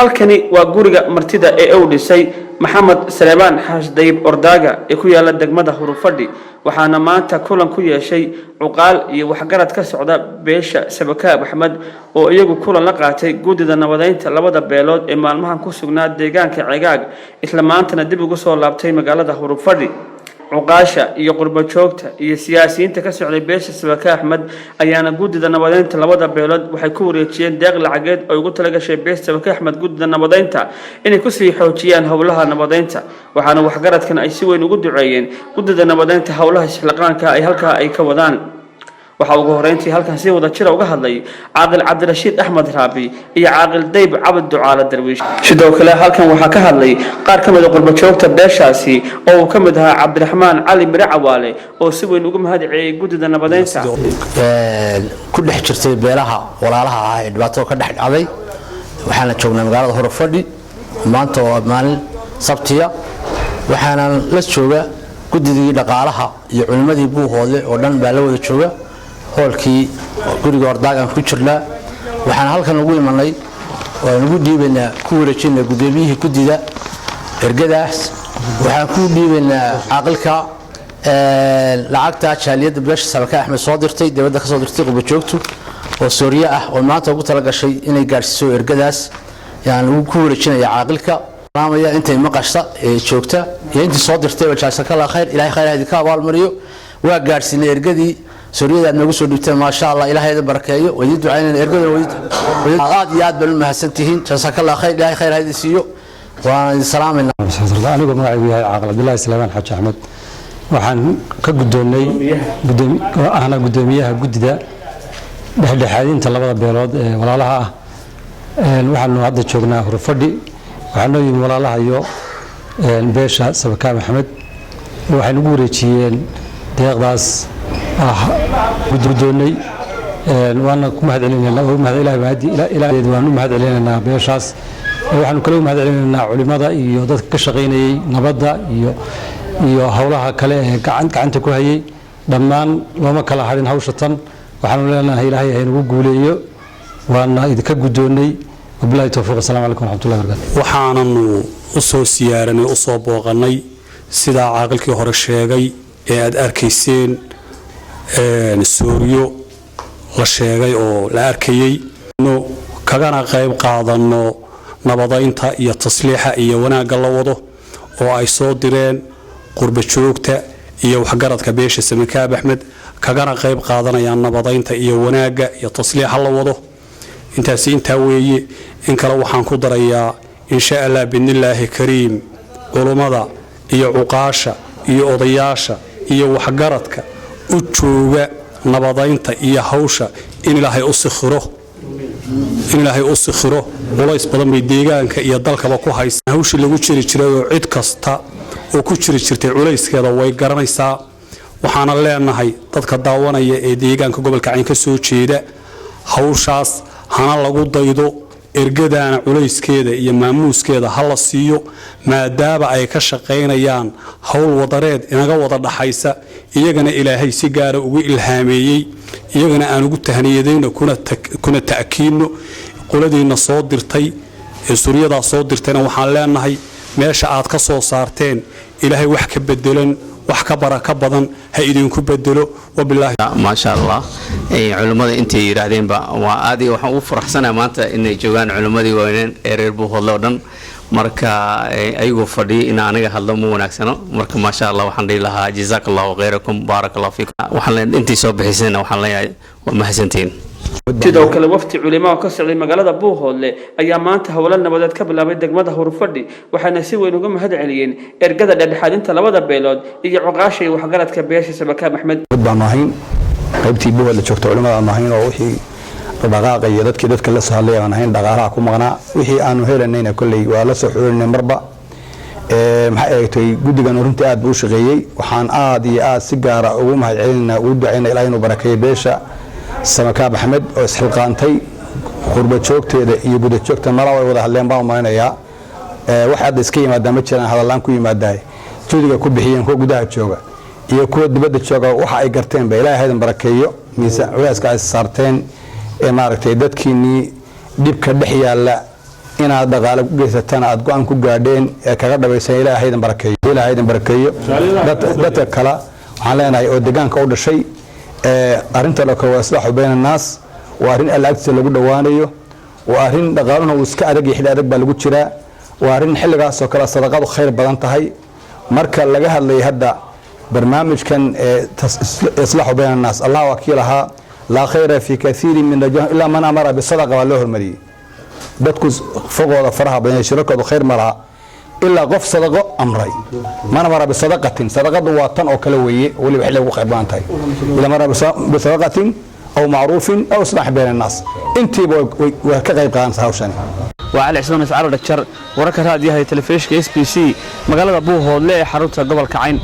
halkani waa guriga martida ee uu dhisay maxamed Saleebaan Xaash Dayib Ordaaga ee ku yaala degmada Hurufadhi waxaana maanta kulan ku yeeshay cuqaal iyo waxgarad ka socda beesha Sabakaab Axmed oo iyagu kulan la qaatay gudida nabadeynta labada beelood ee maalmahan ku sugnaa deegaanka Cigaag isla maantana dib ugu soo laabtay magaalada Hurufadhi عقاشة يقرب شوكته يسياسيين تكسر بيش سبكة أحمد أيانا جود النبضين تلوضع بلاد وحيكون يتشين داخل عقد أو يقول لك شيء بيش سبكة أحمد جود النبضين تا إن كسر حوتيان هولها النبضين تا وحنا وحجرت كان أي سوين وجود عين جود النبضين تا هولها شلقان كأي هلكا أي كودان وحاول هرينتي هل كان سوى ذا شراء وجهد لي عاقل عبد الرشيد أحمد رابي هي عاقل ديب عبد على الدرويش شدوا كلا هل كان وحكاها لي قار كم يقول بشوك تبدأشاسي أو كم ده عبد الرحمن علي مرعوالي أو سوى نقوم هذا جود ذا نبضين سا كل حجرتي بيرها ولا لها عيد باتو كل حد عضي وحنا شوفنا مقالة هرفردي ما أنتوا مال صبتية وحنا لسه جود ذي دقالها يعلم ذي بوه هذا ودن بالو ذي هولكي guriga Ordaagan ku jirnaa waxaan halkan ugu imanay oo ugu dhiibanaa ku wareejinay gudoomiyaha gudida ergadaas waxaan ku dhiibanaa aqalka lacagta jaaliyada beesha Sabakaab Axmed soo dirtay dawladda ka soo dirtay quba joogto oo Soomaaliya ah oo maanta ugu tala gashay inay gaarsiiso ergadaas yaan ugu ku wareejinay aqalka maamaya intay maqashta ee joogta iyo intii soo dirtay wajaasa kala khayr ilaahay khayraadi ka abaal mariyo waa gaarsiinay ergadii سوريا أنا قصور دكتور ما شاء الله إلى هذا بركايه ويجد عين الإرجال ويجد ياد بالمحسنتين جزاك الله خير إلهي خير هذا السيو والسلام عليكم. أنا قلنا عاقل عبد الله سليمان حاج أحمد وحن كقدوني أنا قدوميها قددا بحد حالين طلبة بيرود ولا لها وحن هذا شغلنا هرفدي وحن يوم ولا لها يو الباشا سبكاب أحمد وحن نقول شيء ديغداس بدوني وانا كمهد علينا ومهد إلى بعدي إلى وانا مهد علينا بيشاس وحنا كلهم مهد علينا علماء يودت كشغيني نبضة يو حولها كله كعنت كوهي دمان وما كلا حرين هوشتن وحنا لنا إلهي هنقوليه وانا إذا كجدوني وبلا توفيق. السلام عليكم ورحمة الله وبركاته. وحنا أصو سيارني أصو بوغني سدا عاقلك هرشيغي aad arkayseen Suuriyo la sheegay oo la arkayay kagana qayb qaadano nabadeynta iyo tasliixa iyo wanaagga la wado oo ay soo direen qurba joogta iyo waxgaradka beesha Sabakaab Axmed kagana qayb qaadanayaan nabadeynta iyo wanaagga iyo tasliixa la wado inta weeye in kala waxaan ku darayaa insha Allah billahi kariim culimada iyo uqaasha iyo odayaasha iyo waxgaradka u jooga nabadeynta iyo hawsha in Ilaahay u sikhiro walays badan bay deegaanka iyo dalkaba ku haysan hawsha lagu jiri jiray oo cid kasta oo ku jiri jirtay culayskeeda way garanaysaa waxaana leenahay dadka daawanaya ee deegaanka gobolka Cayn ka soo jeeda hawshaas hana lagu daydo ergadana culayskeeda iyo maamuuskeeda hala siiyo maadaama ay ka shaqeynayaan hawl wadareed inaga wada dhaxaysa iyagana Ilaahay si gaar ah ugu ilhaameeyay iyagana aan ugu tahniyadeyno kuna taakiino qoladiina soo dirtay ee Suuriyada soo dirtayna waxaan leenahay meesha aad ka soo saarteen Ilaahay wax ka bedelan wax ka baraka badan ha idinku bedelo wabillahi ma sha Allah culimada intay yiraahdeen ba waa aad iyo waxaan u faraxsanahay maanta inay joogaan culimadii weyneen ee reer Buuhoodle oo dhan marka ayagoo fadhiyo in anaga hadlo ma wanaagsano marka ma sha Allah waxaan dhihi lahaa jazakallahu khayrakum barakallahu fiikum waxaan intii soo bixisayna waxaan leeyahay waa mahadsantiin. sidoo kale wafti culimada ka socday magaalada Buuhoodle ayaa maanta hawlo nabadeed ka bilaabay degmada Hurufadhi waxaana si weyn uga mahad celiyeen ergada dhexdhexaadinta labada beelood iyo cuqaasha iyo waxgaradka beesha Sabakaab Axmed badbaanayn qaybtii Buuhoodle joogto culimada aanahayn oo wixii dhaqaaqa iyo dadka la soo hadlay aan ahayn dhaqaalaha ku maqnaa wixii aanu helanayna kulay waa la soo xulinay marba maxay eegtay gudigan runtii aad buu shaqeeyay waxaan aad iyo aad si gaar ah ugu mahad celinaa ugu ducaynaa Ilaahay inuu barakeeyo beesha Sabakaab Axmed oo isxilqaantay qurba joogteeda iyo guda joogta mara way wada hadleen baa maaynayaa waxa aad iska yimaada ma jiraan hadalaan ku yimaaday juudiga ku bixiyeen kuwa gudaha jooga iyo kuwa dibadda jooga waxa ay garteen ba Ilaahay hadan barakeeyo miisaan culeyska ay saarteen ee maaragtay dadkiini dibka dhex yaala inaad dhaqaale ku geysataan aad go'aan ku gaadheen ee kaga dhabaysan ilaahaydan barakeeyo dadka kale waxaan leenahay oo deegaanka u dhashay arinta la koowaad islaaxu bayna naas waa arin alaagtiisa lagu dhawaanayo waa arin dhaqaaluhuna uu iska adag xilli adag baa lagu jiraa waa arin xilligaas oo kale sadaqadu khayr badan tahay marka laga hadlay hadda barnaamijkan islaaxu bayna naas allah wakiilaha la khayra fi kathirin min najah illa man amara bi sadaqa wa lahu almari dadku fogooda faraha badan shirkadu khayr malaha إلا قف صدقة أمري ما نمر بصدقة صدقة وطن أو كلوية واللي بحلو خيبان تاي إذا مر بصدقة أو معروف أو إصلاح بين الناس أنت وكغيب قان سهوشان وعلى عصام سعر دكتور وركه هذه تلفزيون اس بي سي مقالة أبوه هو اللي حروتها قبل كعين